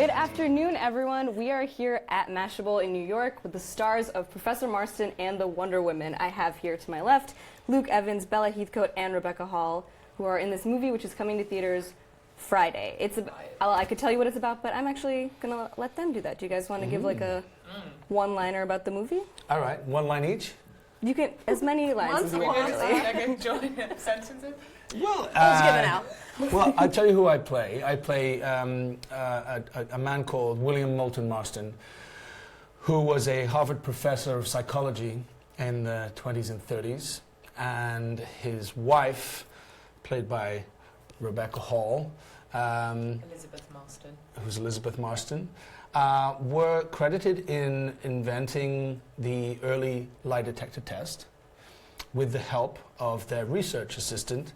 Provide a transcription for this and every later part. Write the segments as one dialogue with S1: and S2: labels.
S1: Good afternoon, everyone. We are here at Mashable in New York with the stars of Professor Marston and the Wonder Women. I have here to my left Luke Evans, Bella Heathcote, and Rebecca Hall, who are in this movie, which is coming to theaters Friday. I could tell you what it's about, but I'm actually going to let them do that. Do you guys want to give like a one-liner about the movie?
S2: All right, one line each?
S1: You can, as many lines as you want, really.
S3: I can join sentences.
S2: Well,
S1: just give it out.
S2: Well, I'll tell you who I play. I play a man called William Moulton Marston, who was a Harvard professor of psychology in the 20s and 30s, and his wife, played by Rebecca Hall,
S3: Elizabeth Marston.
S2: Who's Elizabeth Marston, were credited in inventing the early lie detector test with the help of their research assistant,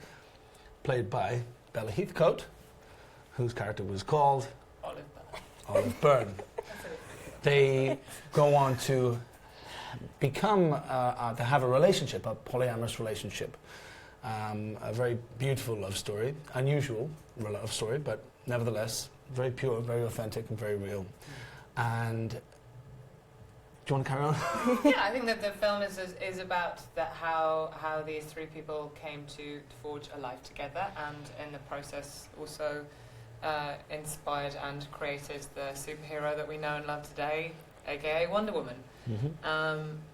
S2: played by Bella Heathcote, whose character was called Olive Byrne. They go on to become, to have a relationship, a polyamorous relationship. A very beautiful love story, unusual love story, but nevertheless very pure, very authentic, and very real. And do you want to carry on?
S3: Yeah, I think that the film is about how these three people came to forge a life together, and in the process also inspired and created the superhero that we know and love today, aka Wonder Woman.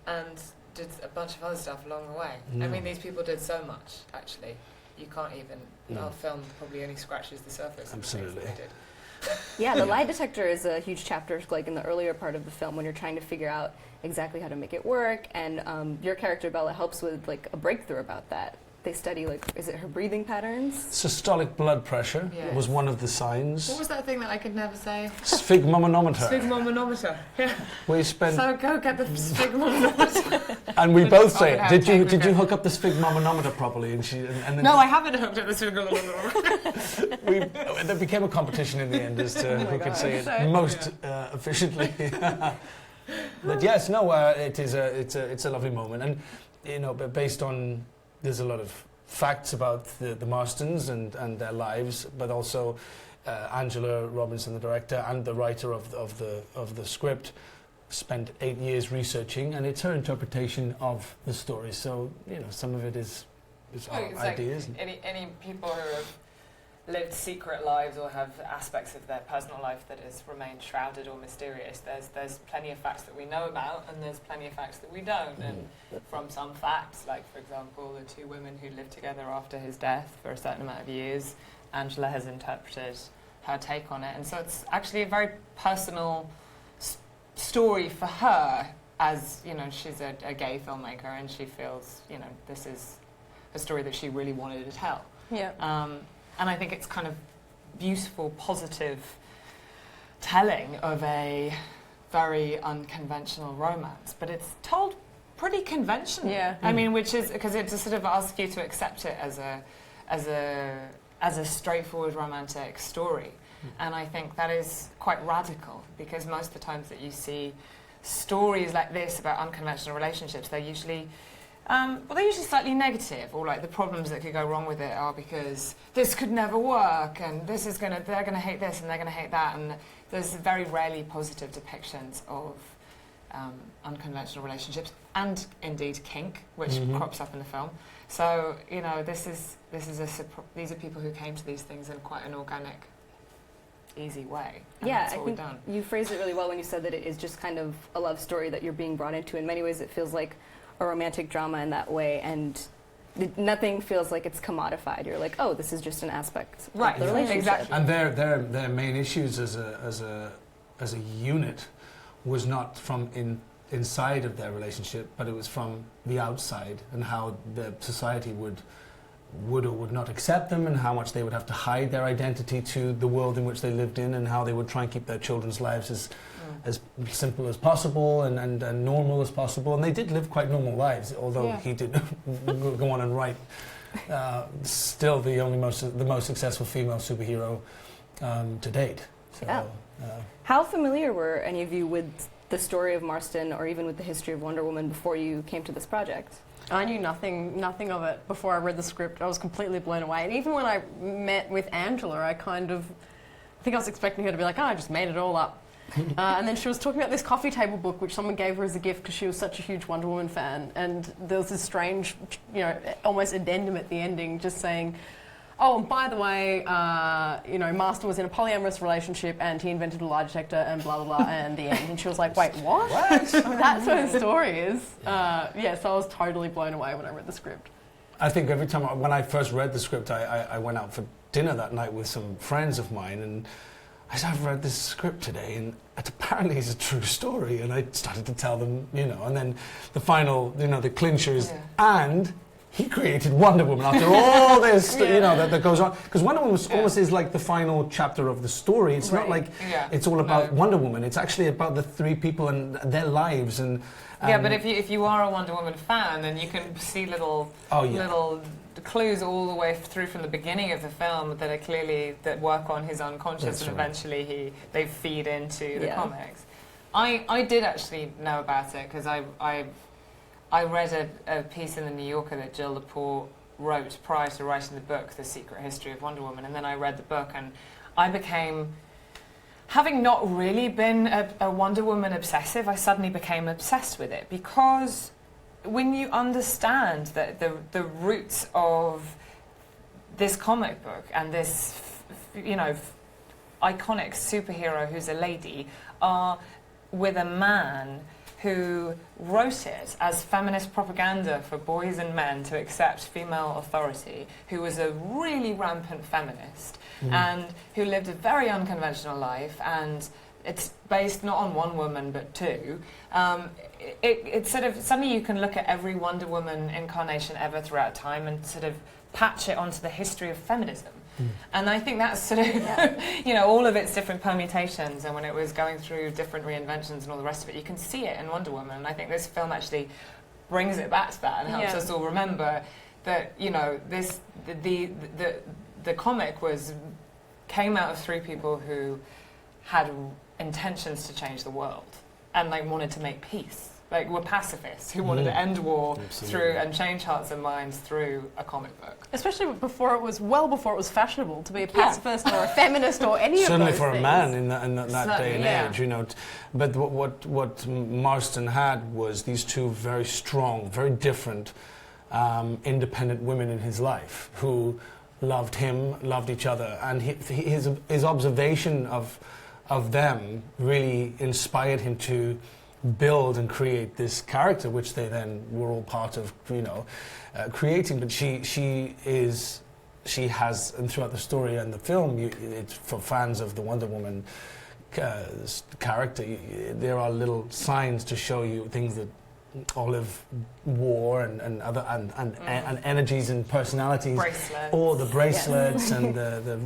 S3: And did a bunch of other stuff along the way. I mean, these people did so much, actually. You can't even... Our film probably only scratches the surface.
S2: Absolutely.
S3: Of the things that they did.
S1: Yeah, the lie detector is a huge chapter, like in the earlier part of the film, when you're trying to figure out exactly how to make it work, and your character, Bella, helps with like a breakthrough about that. They study, like, is it her breathing patterns?
S2: Systolic blood pressure was one of the signs.
S3: What was that thing that I could never say?
S2: Sphygmomanometer.
S3: Sphygmomanometer, yeah.
S2: We spent...
S3: So go get the sphygmomanometer.
S2: And we both say it. Did you hook up the sphygmomanometer properly? And then
S3: no, I haven't hooked up the sphygmomanometer.
S2: There became a competition in the end as to who could say it most efficiently. But yes, no, it's a lovely moment, and you know, but based on, there's a lot of facts about the Marstons and their lives, but also Angela Robinson, the director and the writer of the script, spent 8 years researching, and it's her interpretation of the story. So you know, some of it is our ideas.
S3: Like any people who have lived secret lives or have aspects of their personal life that has remained shrouded or mysterious, there's plenty of facts that we know about, and there's plenty of facts that we don't. And from some facts, like for example the two women who lived together after his death for a certain amount of years, Angela has interpreted her take on it, and so it's actually a very personal story for her, as you know, she's a gay filmmaker, and she feels, you know, this is a story that she really wanted to tell.
S1: Yeah.
S3: And I think it's kind of beautiful, positive telling of a very unconventional romance, but it's told pretty conventionally.
S1: Yeah.
S3: I mean, which is because it just sort of asks you to accept it as a straightforward romantic story, and I think that is quite radical, because most of the times that you see stories like this about unconventional relationships, they're usually they're usually slightly negative, or like the problems that could go wrong with it are because this could never work, and they're gonna hate this and they're gonna hate that, and there's very rarely positive depictions of unconventional relationships, and indeed kink, which crops up in the film. So you know, these are people who came to these things in quite an organic, easy way.
S1: Yeah, I think you phrased it really well when you said that it is just kind of a love story that you're being brought into. In many ways, it feels like a romantic drama in that way, and nothing feels like it's commodified. You're like, oh, this is just an aspect of the relationship.
S3: Exactly.
S2: And their main issues as a unit was not from inside of their relationship, but it was from the outside, and how the society would or would not accept them, and how much they would have to hide their identity to the world in which they lived in, and how they would try and keep their children's lives as simple as possible and normal as possible. And they did live quite normal lives, although he did go on and write still the most successful female superhero to date. So,
S1: how familiar were any of you with the story of Marston, or even with the history of Wonder Woman, before you came to this project?
S4: I knew nothing of it before I read the script. I was completely blown away. And even when I met with Angela, I kind of I think I was expecting her to be like, oh, I just made it all up. And then she was talking about this coffee table book, which someone gave her as a gift because she was such a huge Wonder Woman fan. And there was this strange, almost addendum at the ending just saying, oh, and by the way, Marston was in a polyamorous relationship and he invented a lie detector and blah, blah, blah, and the end. And she was like, wait, what?
S2: What?
S4: I mean, that's what the story is. So I was totally blown away when I read the script.
S2: I think every time, when I first read the script, I went out for dinner that night with some friends of mine, and I said, I've read this script today, and apparently it's a true story. And I started to tell them, and then the final, the clincher is, and he created Wonder Woman after all this, that goes on. Because Wonder Woman almost is like the final chapter of the story. It's not like it's all about Wonder Woman. It's actually about the three people and their lives. And
S3: but if you are a Wonder Woman fan, then you can see little clues all the way through from the beginning of the film that are clearly that work on his unconscious, and eventually they feed into the comics. I did actually know about it because I read a piece in the New Yorker that Jill Lepore wrote prior to writing the book, The Secret History of Wonder Woman, and then I read the book and I became, having not really been a Wonder Woman obsessive, I suddenly became obsessed with it, because when you understand that the roots of this comic book and this, iconic superhero who's a lady are with a man who wrote it as feminist propaganda for boys and men to accept female authority, who was a really rampant feminist and who lived a very unconventional life, and it's based not on one woman but two. It's sort of, suddenly you can look at every Wonder Woman incarnation ever throughout time and sort of patch it onto the history of feminism. And I think that's sort of, all of its different permutations, and when it was going through different reinventions and all the rest of it, you can see it in Wonder Woman. And I think this film actually brings it back to that and helps us all remember that, the comic came out of three people who had intentions to change the world and wanted to make peace. Were pacifists who wanted to end war through and change hearts and minds through a comic book.
S4: Especially before it was fashionable to be a pacifist or a feminist or any
S2: certainly
S4: of those
S2: for
S4: things.
S2: a man in that day and age, But what Marston had was these two very strong, very different, independent women in his life who loved him, loved each other, and his observation of them really inspired him to build and create this character, which they then were all part of, creating. But she has, and throughout the story and the film, it's for fans of the Wonder Woman character, there are little signs to show you things that Olive wore and other and energies and personalities.
S3: Bracelets.
S2: All the bracelets and the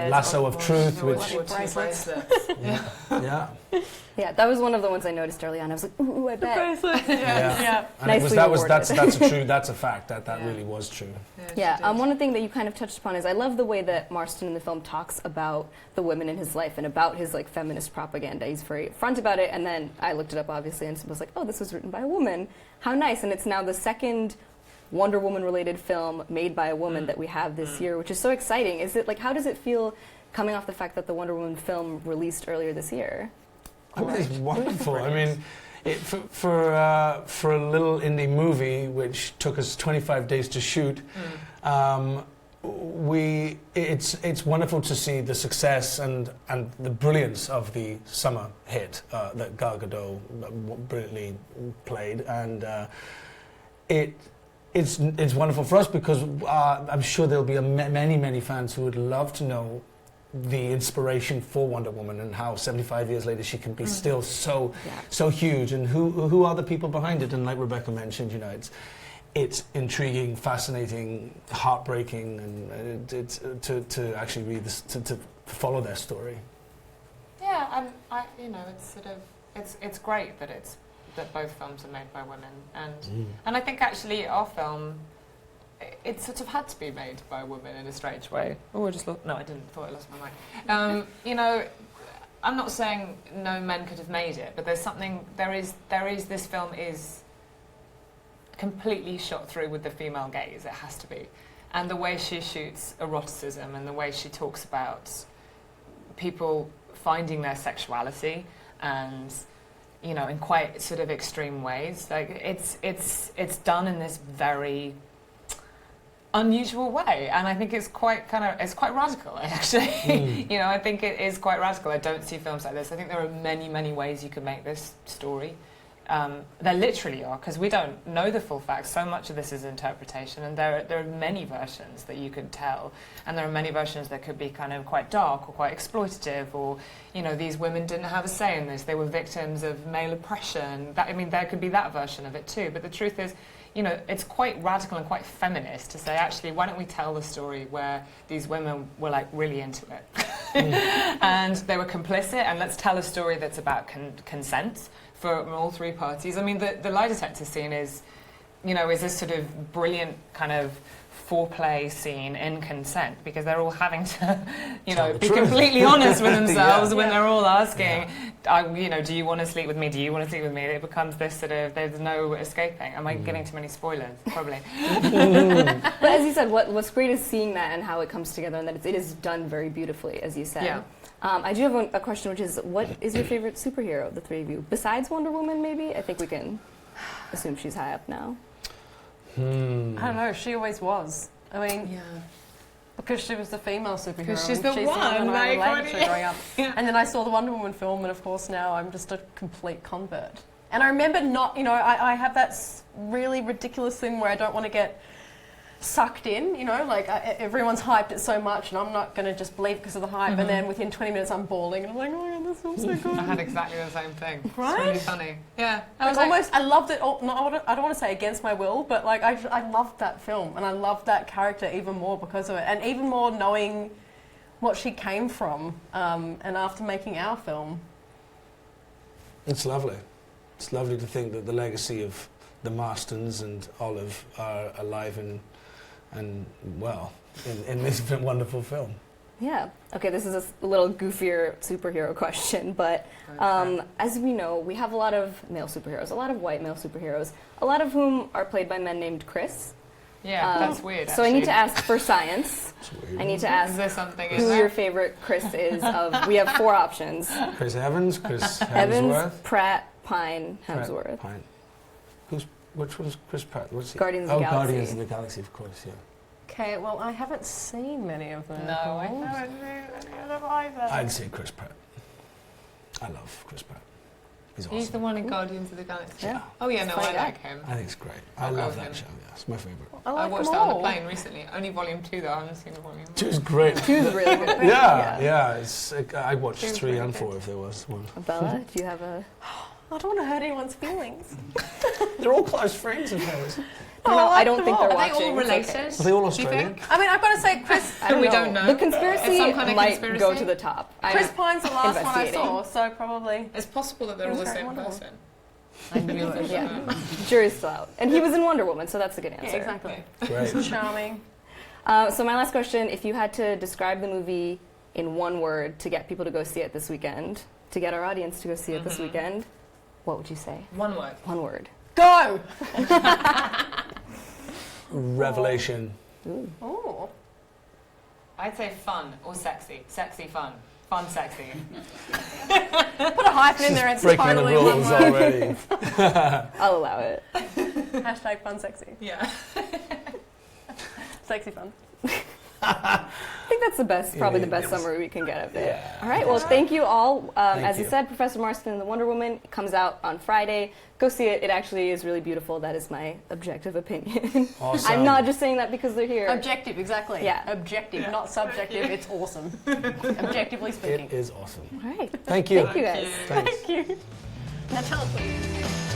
S2: lasso of truth, which
S3: bracelets.
S1: Yeah, that was one of the ones I noticed early on. I was like, ooh, I bet.
S4: Bracelets,
S2: And
S1: Nicely
S2: that's a fact. That really was true.
S1: One thing that you kind of touched upon is I love the way that Marston in the film talks about the women in his life and about his feminist propaganda. He's very upfront about it, and then I looked it up obviously and was like, oh, this was written by a woman. How nice. And it's now the second Wonder Woman related film made by a woman that we have this year, which is so exciting. Is it how does it feel coming off the fact that the Wonder Woman film released earlier this year?
S2: I mean, it's wonderful. I mean, for a little indie movie which took us 25 days to shoot, it's wonderful to see the success and the brilliance of the summer hit that Gal Gadot brilliantly played, and it's wonderful for us because I'm sure there'll be many fans who would love to know the inspiration for Wonder Woman and how 75 years later she can be still so huge, and who are the people behind it. And like Rebecca mentioned, it's intriguing, fascinating, heartbreaking, and it's to actually read this, to follow their story.
S3: Yeah, and it's sort of it's great that both films are made by women, and I think actually our film, it sort of had to be made by a woman in a strange way. Oh, I didn't. Thought I lost my mind. I'm not saying no men could have made it, but there's something. There is. This film is completely shot through with the female gaze. It has to be, and the way she shoots eroticism and the way she talks about people finding their sexuality and, you know, in quite sort of extreme ways. Like it's done in this very unusual way, and I think it's quite radical, actually. You know, I think it is quite radical. I don't see films like this. I think there are many ways you could make this story. There literally are, because we don't know the full facts. So much of this is interpretation, and there are many versions that you could tell, and there are many versions that could be kind of quite dark or quite exploitative, or, you know, these women didn't have a say in this. They were victims of male oppression. That, I mean, there could be that version of it too. But the truth is, you know, it's quite radical and quite feminist to say, actually, why don't we tell the story where these women were like really into it and they were complicit, and let's tell a story that's about consent for all three parties. I mean, the lie detector scene is, you know, is this sort of brilliant kind of foreplay scene in consent, because they're all having to, you know, be completely honest with themselves when they're all asking, you know, do you want to sleep with me? Do you want to sleep with me? It becomes this sort of, there's no escaping. Am I giving too many spoilers? Probably.
S1: But as you said, what's great is seeing that and how it comes together, and that it is done very beautifully, as you said.
S3: Yeah.
S1: I do have a question, which is, what is your favorite superhero, the three of you? Besides Wonder Woman, maybe? I think we can assume she's high up now.
S4: I don't know, she always was. I mean,
S3: Yeah.
S4: because she was the female superhero.
S3: Because she's
S4: and
S3: the
S4: she's
S3: one,
S4: that I
S3: like,
S4: related to growing up.
S3: Yeah.
S4: And then I saw the Wonder Woman film, and of course now I'm just a complete convert. And I remember not, you know, I have that really ridiculous thing where I don't want to get sucked in, you know, like everyone's hyped it so much, and I'm not going to just believe because of the hype, and then within 20 minutes I'm bawling, and I'm like, oh my god, this film's so good.
S3: I had exactly the same thing.
S4: Right?
S3: It's really funny. Yeah. I
S4: Like
S3: was like,
S4: almost, I loved it. I don't want to say against my will, but like I loved that film, and I loved that character even more because of it, and even more knowing what she came from. And after making our film,
S2: It's lovely. It's lovely to think that the legacy of the Marstons and Olive are alive and well, in this wonderful film.
S1: Yeah. Okay, this is a little goofier superhero question, but as we know, we have a lot of male superheroes, a lot of white male superheroes, a lot of whom are played by men named Chris.
S3: yeah, that's weird.
S1: So I need to ask for science.
S2: It's weird.
S1: I need to
S3: Is
S1: ask
S3: there something in
S1: who
S3: there?
S1: your favorite Chris is. We have 4 options:
S2: Chris Evans, Chris
S1: Evans,
S2: Hemsworth.
S1: Pratt, Pine,
S2: Pratt,
S1: Hemsworth.
S2: Pine. Which one's Chris Pratt? What's he?
S1: Guardians of the Galaxy.
S2: Guardians of the Galaxy, of course, yeah.
S4: okay, well I haven't seen many of them.
S3: No, I haven't seen any of them either.
S2: I'd say Chris Pratt. I love Chris Pratt. He's awesome.
S3: He's the one in Guardians of the Galaxy.
S1: Yeah.
S3: Oh yeah, no,
S1: Fine
S3: I
S1: guy.
S3: like him.
S2: I think it's great. I
S3: I'll go
S2: love
S3: with
S2: that
S3: him.
S2: show, yeah. It's my favourite.
S4: I
S3: I
S4: like
S3: watched
S4: them
S3: that on
S4: all.
S3: the plane recently. Only volume 2 though. I haven't seen the volume 1.
S2: Two's great.
S1: Two's really good.
S2: Yeah. I watched
S3: Two's
S2: 3
S3: really
S2: and
S3: good.
S2: 4 if there was one.
S1: Bella, do you have a?
S4: I don't want to hurt anyone's feelings.
S2: They're all close friends of hers.
S1: No, I don't think they're
S3: Are
S1: watching.
S3: they all
S1: It's okay.
S3: related?
S2: Are they all
S3: Do you
S2: Australian?
S3: think?
S4: I mean, I've got to say, Chris.
S3: We don't know.
S1: The conspiracy
S3: It's some kind of
S1: might
S3: conspiracy?
S1: go to the top.
S4: Chris Pine's the last one I
S1: investigating.
S4: saw, so probably.
S3: It's possible that they're all the
S4: Very
S3: same
S4: wonderful.
S3: person. I knew it.
S1: Yeah, jury's still out. And he was in Wonder Woman, so that's a good answer.
S4: Yeah, exactly.
S2: Great.
S4: Charming.
S1: So my last question, if you had to describe the movie in one word to get people to go see it this weekend, to get our audience to go see it this weekend, what would you say?
S3: One word.
S1: One word.
S4: Go!
S2: Revelation.
S4: Oh.
S3: I'd say fun or sexy. Sexy, fun. Fun, sexy.
S4: Put a hyphen in there and it's
S2: Breaking
S4: totally
S2: the
S4: one
S2: rules
S4: word.
S2: already.
S1: I'll allow it.
S4: Hashtag fun sexy.
S3: Yeah.
S4: Sexy fun.
S1: I think that's the best, probably the best
S2: Yes.
S1: summary we can get of it.
S2: Yeah.
S1: All right, well, thank you all. As you
S2: you.
S1: said, Professor Marston and the Wonder Woman comes out on Friday. Go see it. It actually is really beautiful. That is my objective opinion.
S2: Awesome.
S1: I'm not just saying that because they're here.
S4: Objective, exactly.
S1: Yeah.
S4: Objective, not subjective. It's awesome. Objectively speaking.
S2: It is awesome.
S1: All right.
S2: Thank you.
S1: Thank you, guys.
S2: Thanks.
S4: Thank you. Now tell us, please.